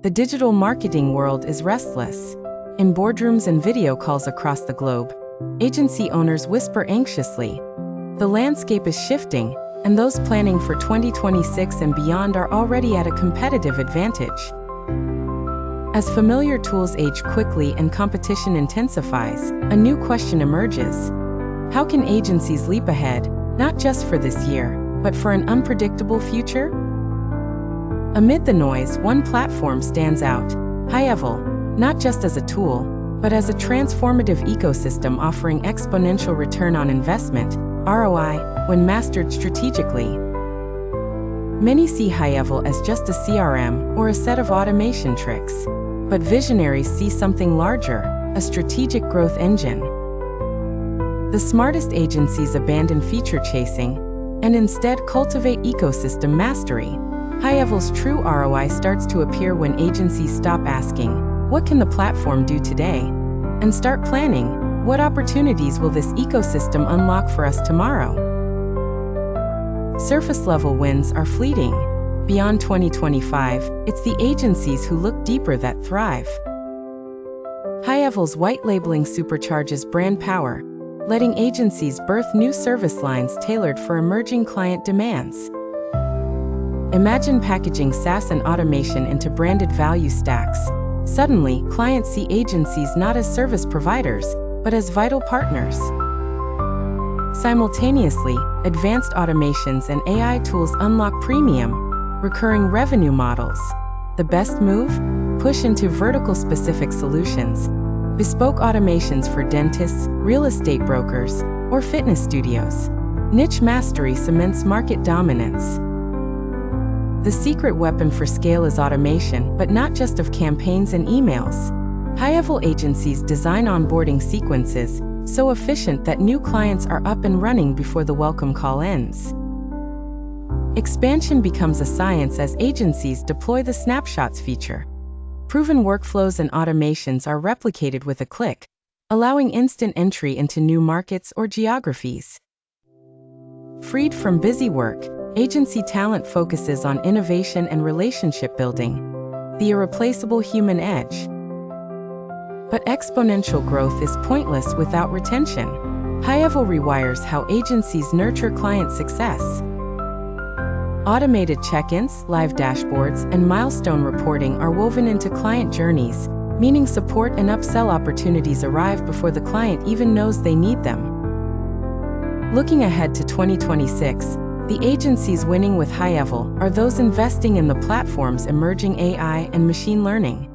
The digital marketing world is restless. In boardrooms and video calls across the globe, agency owners whisper anxiously. The landscape is shifting, and those planning for 2026 and beyond are already at a competitive advantage. As familiar tools age quickly and competition intensifies, a new question emerges. How can agencies leap ahead, not just for this year, but for an unpredictable future? Amid the noise, one platform stands out: HighLevel, not just as a tool, but as a transformative ecosystem offering exponential return on investment, ROI, when mastered strategically. Many see HighLevel as just a CRM or a set of automation tricks, but visionaries see something larger, a strategic growth engine. The smartest agencies abandon feature chasing and instead cultivate ecosystem mastery. HighLevel's true ROI starts to appear when agencies stop asking, "What can the platform do today?" and start planning, "What opportunities will this ecosystem unlock for us tomorrow?" Surface-level wins are fleeting. Beyond 2025, it's the agencies who look deeper that thrive. HighLevel's white labeling supercharges brand power, letting agencies birth new service lines tailored for emerging client demands. Imagine packaging SaaS and automation into branded value stacks. Suddenly, clients see agencies not as service providers, but as vital partners. Simultaneously, advanced automations and AI tools unlock premium, recurring revenue models. The best move? Push into vertical-specific solutions. Bespoke automations for dentists, real estate brokers, or fitness studios. Niche mastery cements market dominance. The secret weapon for scale is automation, but not just of campaigns and emails. HighLevel agencies design onboarding sequences so efficient that new clients are up and running before the welcome call ends. Expansion becomes a science as agencies deploy the snapshots feature. Proven workflows and automations are replicated with a click, allowing instant entry into new markets or geographies. Freed from busy work, agency talent focuses on innovation and relationship building, the irreplaceable human edge. But exponential growth is pointless without retention. HighLevel rewires how agencies nurture client success. Automated check-ins, live dashboards, and milestone reporting are woven into client journeys, meaning support and upsell opportunities arrive before the client even knows they need them. Looking ahead to 2026, the agencies winning with HighLevel are those investing in the platform's emerging AI and machine learning.